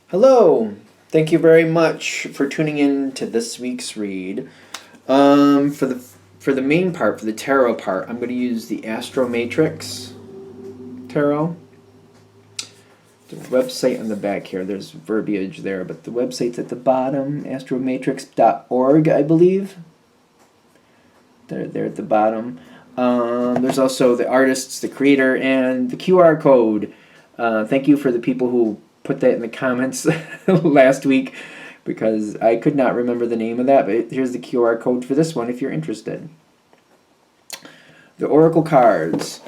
Hello. Thank you very much for tuning in to this week's read. For the main part, for the tarot part, I'm going to use the Astro Matrix tarot. The website on the back here, there's verbiage there, but the website's at the bottom, astromatrix.org, I believe. They're at the bottom. There's also the artists, the creator, and the QR code. Thank you for the people who put that in the comments last week because I could not remember the name of that, but here's the QR code for this one if you're interested. The Oracle cards.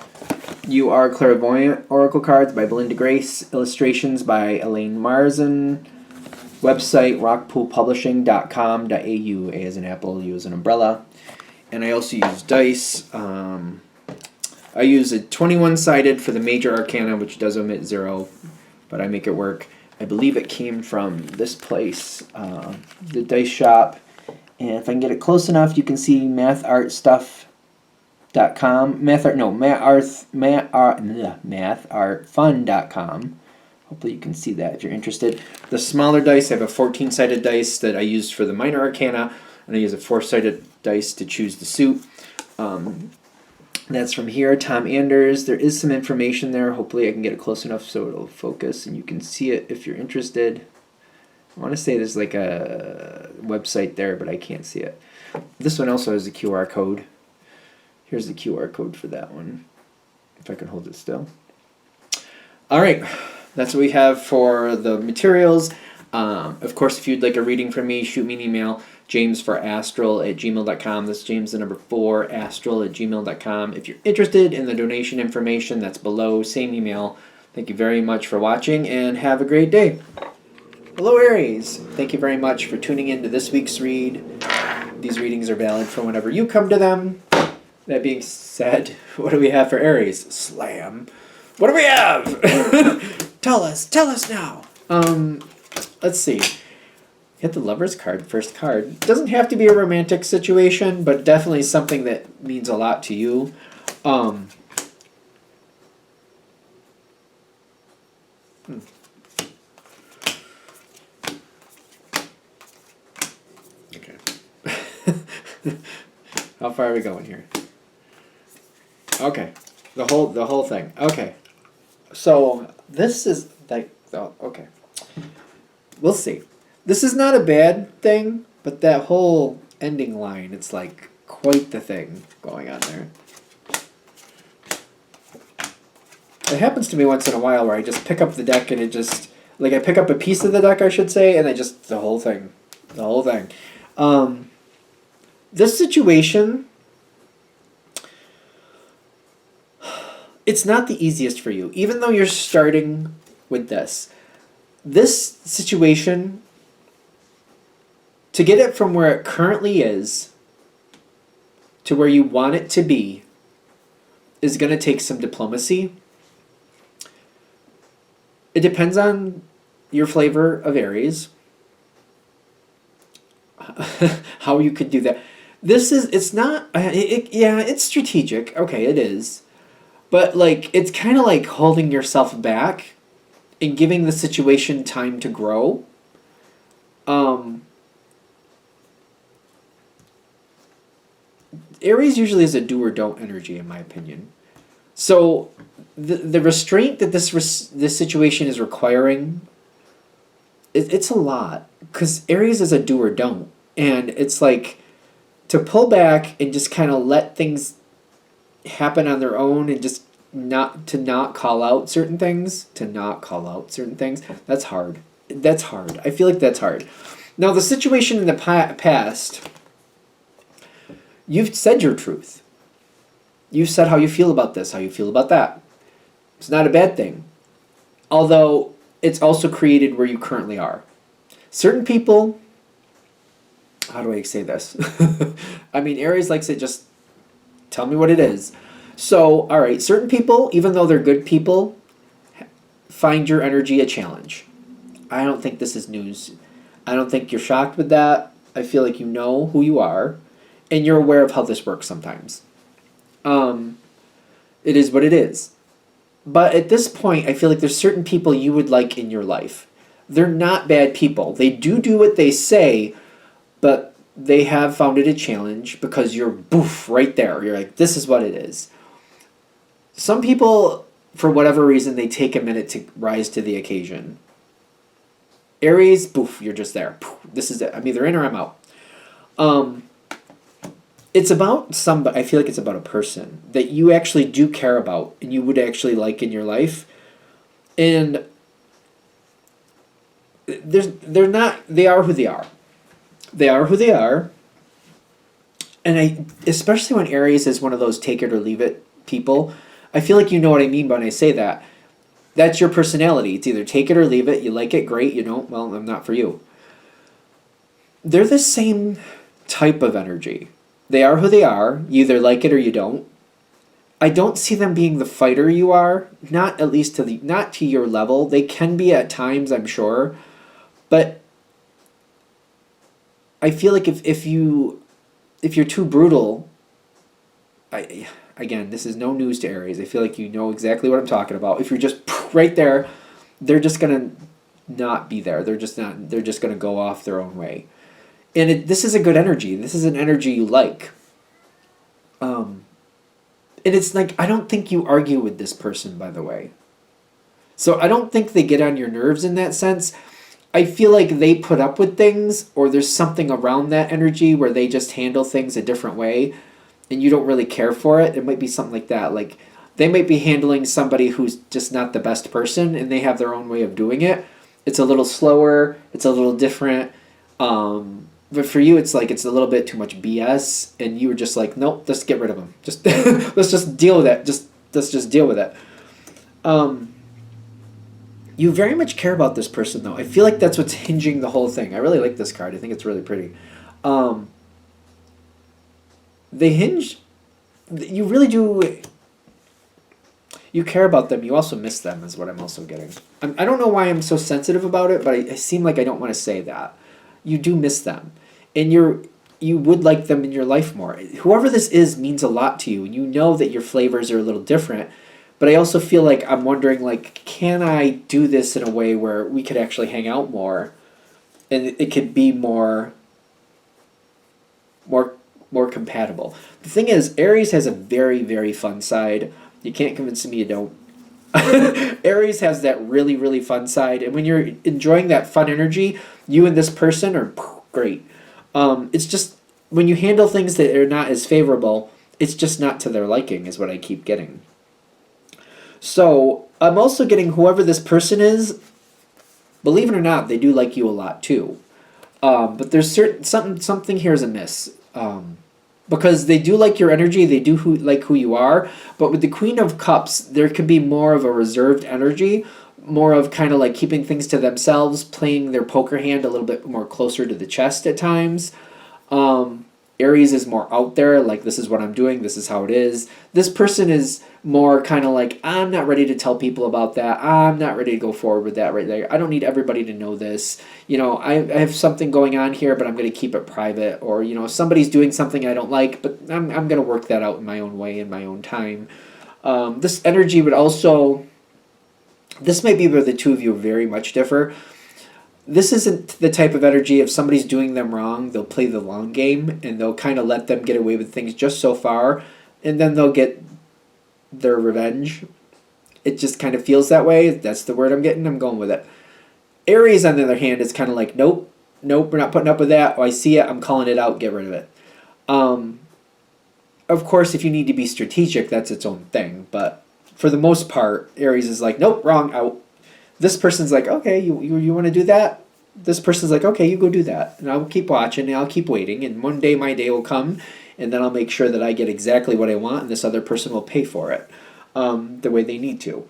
You Are Clairvoyant Oracle cards by Belinda Grace. Illustrations by Elaine Marzin. Website rockpoolpublishing.com.au. A as an apple, U as an umbrella. And I also use dice. I use a 21-sided for the major arcana, which does omit 0, but I make it work. I believe it came from this place, the dice shop. And if I can get it close enough, you can see mathartstuff.com. Mathartfun.com. Hopefully you can see that if you're interested. The smaller dice, I have a 14-sided dice that I use for the minor arcana, and I use a 4-sided dice to choose the suit. That's from here, Tom Anders. There is some information there. Hopefully I can get it close enough so it'll focus and you can see it if you're interested. I want to say there's like a website there, but I can't see it. This one also has a QR code. Here's the QR code for that one, if I can hold it still. All right, that's what we have for the materials. Of course, if you'd like a reading from me, shoot me an email, james4astral@gmail.com. That's James the number 4, astral@gmail.com. If you're interested in the donation information, that's below, same email. Thank you very much for watching, and have a great day. Hello, Aries. Thank you very much for tuning in to this week's read. These readings are valid for whenever you come to them. That being said, what do we have for Aries? Slam. What do we have? Tell us now. Let's see. Hit the Lover's card, first card. It doesn't have to be a romantic situation, but definitely something that means a lot to you. Okay. How far are we going here? Okay. The whole thing. Okay. So this is like, okay. We'll see. This is not a bad thing, but that whole ending line, it's like quite the thing going on there. It happens to me once in a while where I just pick up the deck and it just, like I pick up a piece of the deck, I should say, and I just, the whole thing. This situation, it's not the easiest for you, even though you're starting with this. This situation, to get it from where it currently is to where you want it to be, is going to take some diplomacy. It depends on your flavor of Aries, how you could do that. It's strategic. Okay, it is. But like, it's kind of like holding yourself back and giving the situation time to grow. Aries usually is a do or don't energy, in my opinion. So the restraint that this situation is requiring, it's a lot. Because Aries is a do or don't. And it's like to pull back and just kind of let things happen on their own and just not call out certain things. That's hard. I feel like that's hard. Now, the situation in the past, you've said your truth. You've said how you feel about this, how you feel about that. It's not a bad thing. Although, it's also created where you currently are. Certain people, how do I say this? I mean, Aries likes it, just tell me what it is. So, all right, certain people, even though they're good people, find your energy a challenge. I don't think this is news. I don't think you're shocked with that. I feel like you know who you are, and you're aware of how this works sometimes. It is what it is. But at this point, I feel like there's certain people you would like in your life. they're not bad people. They do what they say, but they have found it a challenge because you're boof right there. You're like, this is what it is. Some people, for whatever reason, they take a minute to rise to the occasion. Aries, boof, you're just there. Poof, this is it. I'm either in or I'm out. It's about somebody. I feel like it's about a person that you actually do care about and you would actually like in your life. And they're not. They are who they are. They are who they are. And especially when Aries is one of those take it or leave it people, I feel like you know what I mean when I say that. That's your personality. It's either take it or leave it. You like it, great. You don't, well, I'm not for you. They're the same type of energy. They are who they are. You either like it or you don't. I don't see them being the fighter you are. Not at least not to your level. They can be at times, I'm sure. But I feel like if you're too brutal, again, this is no news to Aries. I feel like you know exactly what I'm talking about. If you're just right there, they're just gonna not be there. They're just not. They're just gonna go off their own way. And this is a good energy. This is an energy you like. And it's like, I don't think you argue with this person, by the way. So I don't think they get on your nerves in that sense. I feel like they put up with things, or there's something around that energy where they just handle things a different way and you don't really care for it. It might be something like that. Like they might be handling somebody who's just not the best person and they have their own way of doing it. It's a little slower. It's a little different. But for you, it's like it's a little bit too much BS, and you were just like, nope, let's get rid of them. Just let's just deal with it. Let's just deal with it. You very much care about this person, though. I feel like that's what's hinging the whole thing. I really like this card. I think it's really pretty. They hinge. You really do. You care about them. You also miss them, is what I'm also getting. I don't know why I'm so sensitive about it, but I seem like I don't want to say that. You do miss them, and you would like them in your life more. Whoever this is means a lot to you, and you know that your flavors are a little different. But I also feel like I'm wondering, like, can I do this in a way where we could actually hang out more, and it could be more compatible. The thing is, Aries has a very, very fun side. You can't convince me you don't. Aries has that really, really fun side, and when you're enjoying that fun energy, you and this person are great. It's just when you handle things that are not as favorable, it's just not to their liking, is what I keep getting. So I'm also getting whoever this person is. Believe it or not, they do like you a lot too. But there's something here is amiss. Because they do like your energy, they do like who you are, but with the Queen of Cups, there could be more of a reserved energy, more of kind of like keeping things to themselves, playing their poker hand a little bit more closer to the chest at times. Aries is more out there, like this is what I'm doing, this is how it is. This person is more kind of like, I'm not ready to tell people about that. I'm not ready to go forward with that right there. I don't need everybody to know this. You know, I have something going on here, but I'm going to keep it private. Or, you know, somebody's doing something I don't like, but I'm going to work that out in my own way, in my own time. This energy would also, this might be where the two of you very much differ. This isn't the type of energy, if somebody's doing them wrong, they'll play the long game and they'll kind of let them get away with things just so far, and then they'll get their revenge. It just kind of feels that way. That's the word I'm getting. I'm going with it. Aries, on the other hand, is kind of like, nope, we're not putting up with that. Oh, I see it. I'm calling it out. Get rid of it. Of course, if you need to be strategic, that's its own thing. But for the most part, Aries is like, nope, wrong, out. This person's like, okay, you want to do that? This person's like, okay, you go do that. And I'll keep watching and I'll keep waiting. And one day my day will come and then I'll make sure that I get exactly what I want and this other person will pay for it the way they need to.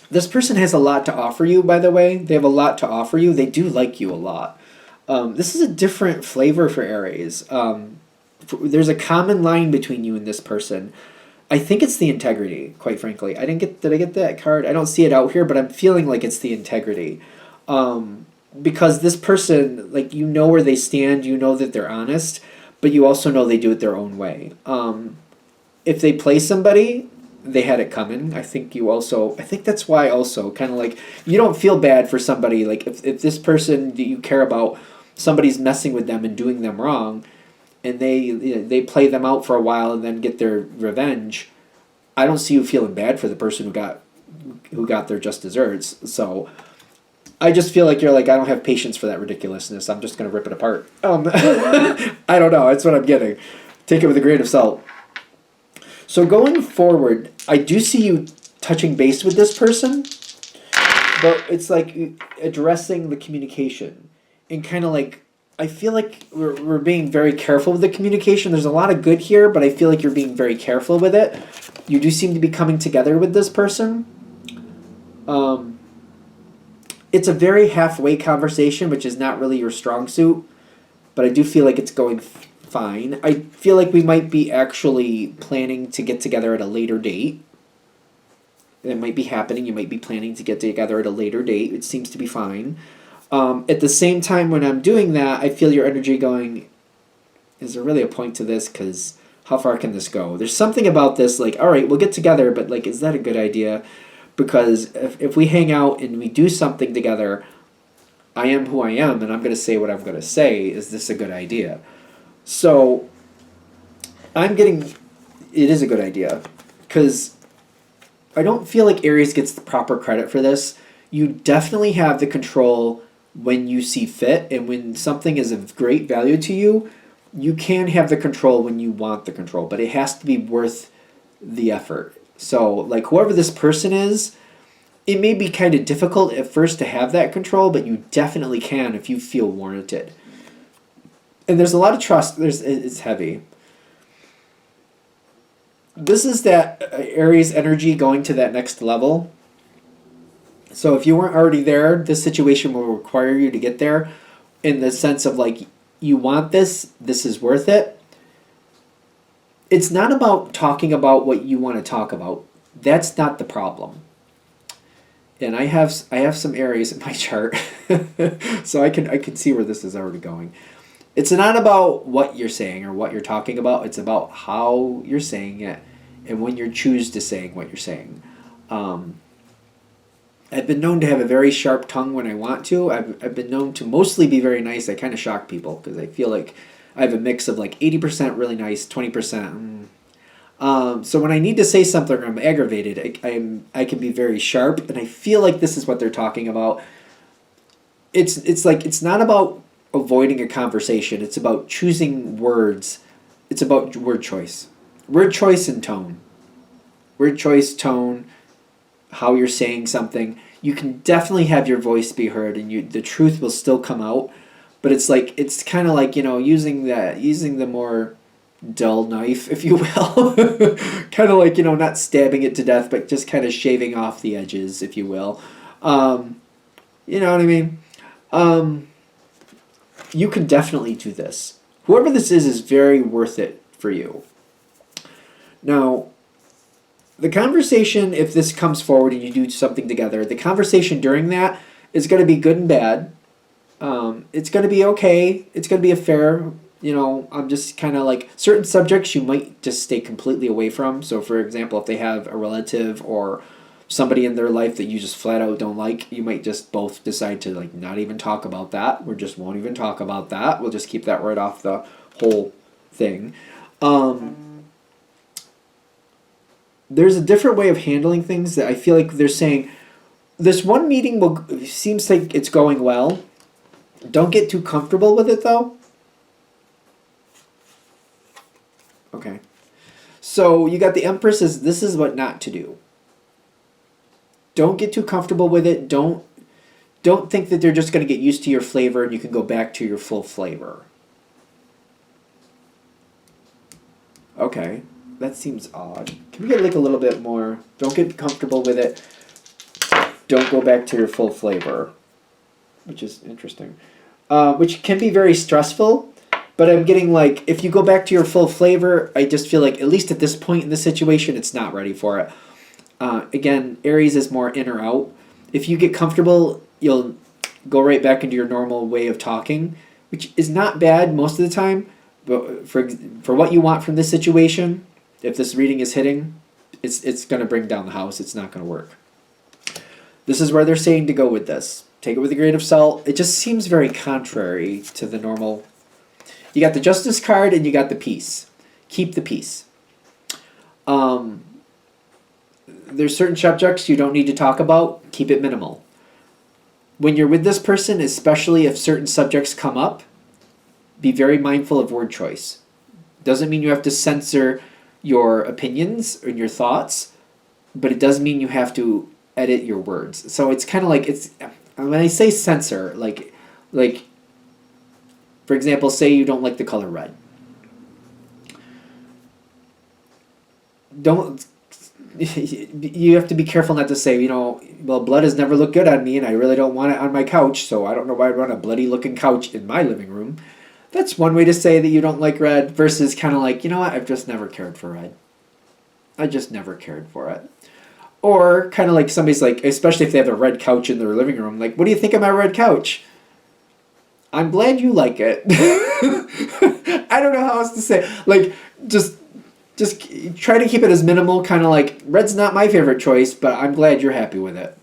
This person has a lot to offer you, by the way. They have a lot to offer you. They do like you a lot. This is a different flavor for Aries. There's a common line between you and this person. I think it's the integrity, quite frankly. Did I get that card? I don't see it out here, but I'm feeling like it's the integrity. Because this person, like, you know where they stand, you know that they're honest, but you also know they do it their own way. If they play somebody, they had it coming. I think that's why also kind of like you don't feel bad for somebody like if this person that you care about, somebody's messing with them and doing them wrong, and they play them out for a while and then get their revenge. I don't see you feeling bad for the person who got their just desserts. So I just feel like you're like, I don't have patience for that ridiculousness. I'm just gonna rip it apart. I don't know. That's what I'm getting. Take it with a grain of salt. So going forward, I do see you touching base with this person, but it's like addressing the communication and kind of like I feel like we're being very careful with the communication. There's a lot of good here, but I feel like you're being very careful with it. You do seem to be coming together with this person. It's a very halfway conversation, which is not really your strong suit, but I do feel like it's going fine. I feel like we might be actually planning to get together at a later date. It might be happening. You might be planning to get together at a later date. It seems to be fine. At the same time, when I'm doing that, I feel your energy going, is there really a point to this? Because how far can this go? There's something about this, like, all right, we'll get together, but like, is that a good idea? Because if we hang out and we do something together, I am who I am, and I'm going to say what I'm going to say. Is this a good idea? So I'm getting, it is a good idea, because I don't feel like Aries gets the proper credit for this. You definitely have the control when you see fit, and when something is of great value to you, you can have the control when you want the control, but it has to be worth the effort. So, like, whoever this person is, it may be kind of difficult at first to have that control, but you definitely can if you feel warranted. And there's a lot of trust. It's heavy. This is that Aries energy going to that next level. So if you weren't already there, this situation will require you to get there in the sense of like, you want this is worth it. It's not about talking about what you want to talk about. That's not the problem. And I have some Aries in my chart, so I can see where this is already going. It's not about what you're saying or what you're talking about. It's about how you're saying it and when you choose to saying what you're saying. I've been known to have a very sharp tongue when I want to. I've been known to mostly be very nice. I kind of shock people because I feel like I have a mix of like 80% really nice, 20%. So when I need to say something or I'm aggravated, I can be very sharp, and I feel like this is what they're talking about. It's like it's not about avoiding a conversation. It's about choosing words. It's about word choice. Word choice and tone. Word choice, tone, how you're saying something. You can definitely have your voice be heard, and the truth will still come out. But it's like it's kind of like, using the more dull knife, if you will. Kind of like, not stabbing it to death, but just kind of shaving off the edges, if you will. You know what I mean? You can definitely do this. Whoever this is very worth it for you. Now, the conversation, if this comes forward and you do something together, the conversation during that is going to be good and bad. It's going to be okay. It's going to be a fair, I'm just kind of like, certain subjects you might just stay completely away from. So, for example, if they have a relative or somebody in their life that you just flat out don't like, you might just both decide to like not even talk about that. We just won't even talk about that. We'll just keep that right off the whole thing. There's a different way of handling things that I feel like they're saying, this one meeting seems like it's going well. Don't get too comfortable with it though. Okay. So you got the Empress this is what not to do. Don't get too comfortable with it. Don't think that they're just going to get used to your flavor and you can go back to your full flavor. Okay. That seems odd. Can we get like a little bit more? Don't get comfortable with it. Don't go back to your full flavor, which is interesting. Which can be very stressful, but I'm getting like, if you go back to your full flavor, I just feel like, at least at this point in the situation, it's not ready for it. Again, Aries is more in or out. If you get comfortable, you'll go right back into your normal way of talking, which is not bad most of the time, but for what you want from this situation, if this reading is hitting, it's going to bring down the house. It's not going to work. This is where they're saying to go with this. Take it with a grain of salt. It just seems very contrary to the normal. You got the Justice card and you got the Peace. Keep the peace. There's certain subjects you don't need to talk about. Keep it minimal. When you're with this person, especially if certain subjects come up, be very mindful of word choice. Doesn't mean you have to censor your opinions or your thoughts, but it does mean you have to edit your words. So it's kind of like, when I say censor, like for example, say you don't like the color red. You have to be careful not to say, well, blood has never looked good on me and I really don't want it on my couch, so I don't know why I'd want a bloody looking couch in my living room. That's one way to say that you don't like red, versus kind of like, I've just never cared for red. I just never cared for it. Or kind of like somebody's like, especially if they have a red couch in their living room, like, what do you think of my red couch? I'm glad you like it. I don't know how else to say. Like, just try to keep it as minimal, kind of like, red's not my favorite choice, but I'm glad you're happy with it.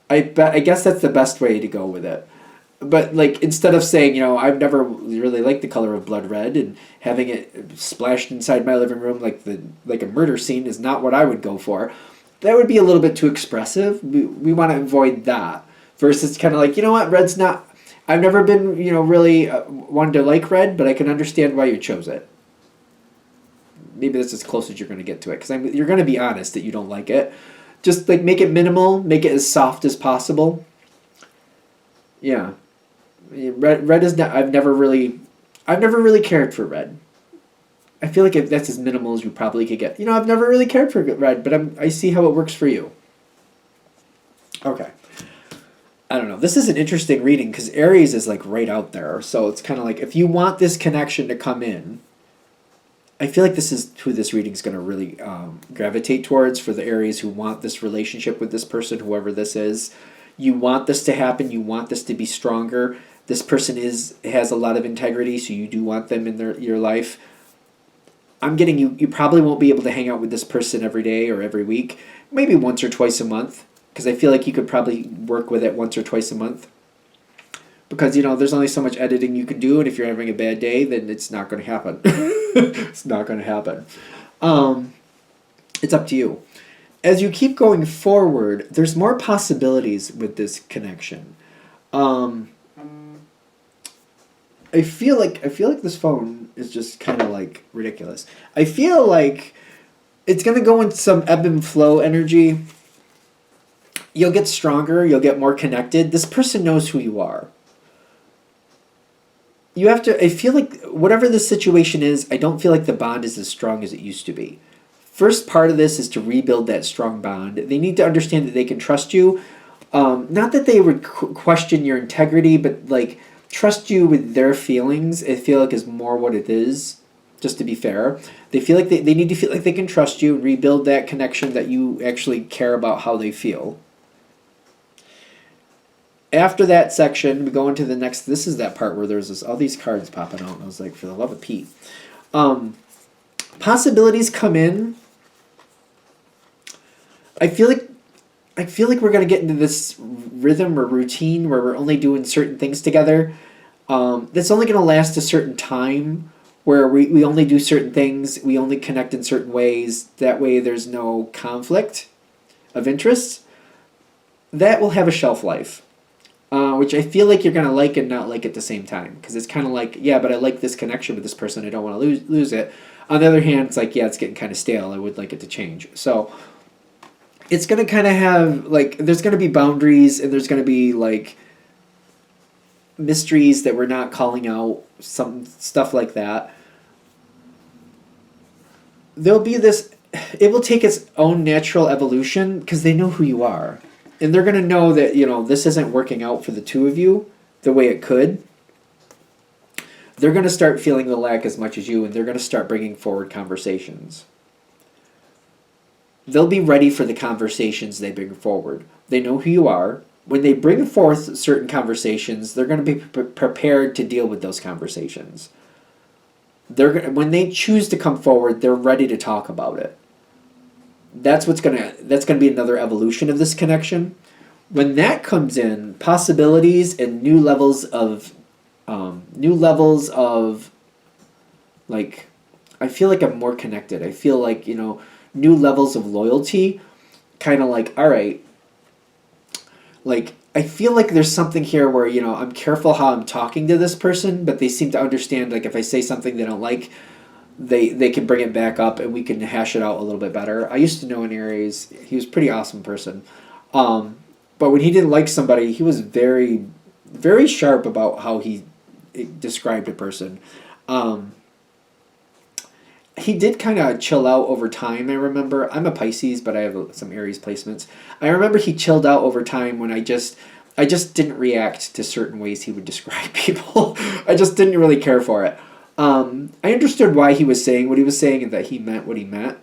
I guess that's the best way to go with it. But like, instead of saying, I've never really liked the color of blood red, and having it splashed inside my living room like a murder scene is not what I would go for. That would be a little bit too expressive. We want to avoid that. Versus kind of like, red's not. I've never been, really wanted to like red, but I can understand why you chose it. Maybe that's as close as you're going to get to it, because you're going to be honest that you don't like it. Just like make it minimal, make it as soft as possible. Yeah. Red is not. I've never really cared for red. I feel like if that's as minimal as you probably could get. I've never really cared for red, but I see how it works for you. Okay. I don't know. This is an interesting reading because Aries is like right out there. So it's kind of like, if you want this connection to come in, I feel like this is who this reading is going to really gravitate towards, for the Aries who want this relationship with this person, whoever this is. You want this to happen. You want this to be stronger. This person has a lot of integrity, so you do want them in your life. I'm getting you probably won't be able to hang out with this person every day or every week. Maybe once or twice a month, because I feel like you could probably work with it once or twice a month. Because, there's only so much editing you can do, and if you're having a bad day, then it's not going to happen. It's not going to happen. It's up to you. As you keep going forward, there's more possibilities with this connection. I feel like this phone is just kind of like ridiculous. I feel like it's going to go into some ebb and flow energy. You'll get stronger. You'll get more connected. This person knows who you are. I feel like whatever the situation is, I don't feel like the bond is as strong as it used to be. First part of this is to rebuild that strong bond. They need to understand that they can trust you. Not that they would question your integrity, but like trust you with their feelings. I feel like is more what it is, just to be fair. They feel like they need to feel like they can trust you and rebuild that connection, that you actually care about how they feel. After that section, we go into the next. This is that part where there's all these cards popping out, and I was like, for the love of Pete. Possibilities come in. I feel like we're gonna get into this rhythm or routine where we're only doing certain things together. That's only gonna last a certain time, where we only do certain things, we only connect in certain ways. That way, there's no conflict of interest. That will have a shelf life. Which I feel like you're going to like and not like at the same time. Because it's kind of like, yeah, but I like this connection with this person. I don't want to lose it. On the other hand, it's like, yeah, it's getting kind of stale. I would like it to change. So it's going to kind of have, like, there's going to be boundaries, and there's going to be, like, mysteries that we're not calling out, some stuff like that. There'll be this, it will take its own natural evolution because they know who you are. And they're going to know that, this isn't working out for the two of you the way it could. They're going to start feeling the lack as much as you, and they're going to start bringing forward conversations. They'll be ready for the conversations they bring forward. They know who you are. When they bring forth certain conversations, they're going to be prepared to deal with those conversations. When they choose to come forward, they're ready to talk about it. that's gonna be another evolution of this connection. When that comes in, possibilities and new levels of like, I feel like I'm more connected. I feel like, new levels of loyalty, kind of like, all right, like I feel like there's something here where, I'm careful how I'm talking to this person, but they seem to understand, like, if I say something they don't like, they can bring it back up and we can hash it out a little bit better. I used to know an Aries. He was a pretty awesome person. But when he didn't like somebody, he was very, very sharp about how he described a person. Um, he did kind of chill out over time. I remember I'm a Pisces, but I have some Aries placements. I remember he chilled out over time when I just didn't react to certain ways he would describe people. I just didn't really care for it. I understood why he was saying what he was saying and that he meant what he meant.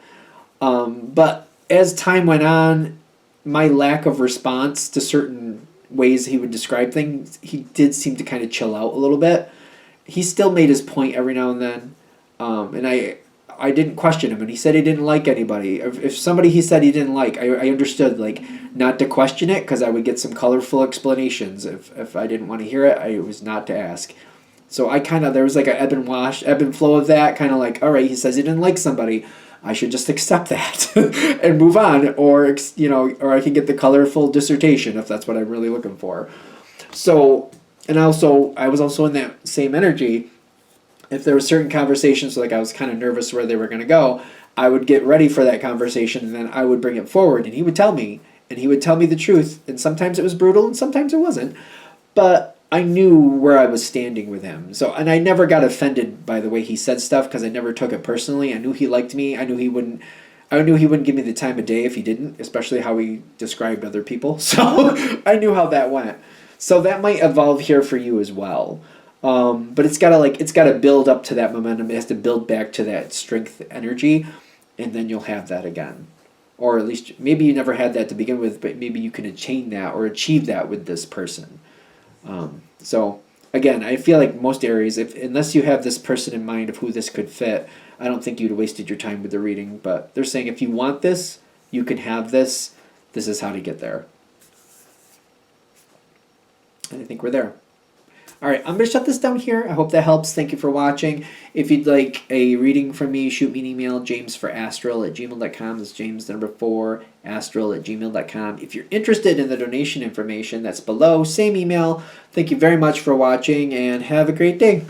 But as time went on, my lack of response to certain ways he would describe things, he did seem to kind of chill out a little bit. He still made his point every now and then, and I didn't question him. And he said he didn't like anybody. If somebody he said he didn't like, I understood like not to question it because I would get some colorful explanations. If I didn't want to hear it, I was not to ask. So I kind of, there was like a ebb and flow of that, kind of like, all right, he says he didn't like somebody, I should just accept that and move on, or I can get the colorful dissertation if that's what I'm really looking for. So, and also, I was also in that same energy. If there were certain conversations, like I was kind of nervous where they were going to go, I would get ready for that conversation and then I would bring it forward and he would tell me, the truth. And sometimes it was brutal and sometimes it wasn't. But I knew where I was standing with him. So, and I never got offended by the way he said stuff because I never took it personally. I knew he liked me. I knew he wouldn't give me the time of day if he didn't, especially how he described other people. So I knew how that went. So that might evolve here for you as well. But it's gotta build up to that momentum. It has to build back to that strength energy, and then you'll have that again. Or at least maybe you never had that to begin with, but maybe you can attain that or achieve that with this person. So again, I feel like most Aries, unless you have this person in mind of who this could fit, I don't think you'd wasted your time with the reading. But they're saying if you want this, you can have this. This is how to get there. And I think we're there. All right, I'm going to shut this down here. I hope that helps. Thank you for watching. If you'd like a reading from me, shoot me an email, jamesforastral@gmail.com. That's James, the number 4, astral@gmail.com. If you're interested in the donation information, that's below. Same email. Thank you very much for watching, and have a great day.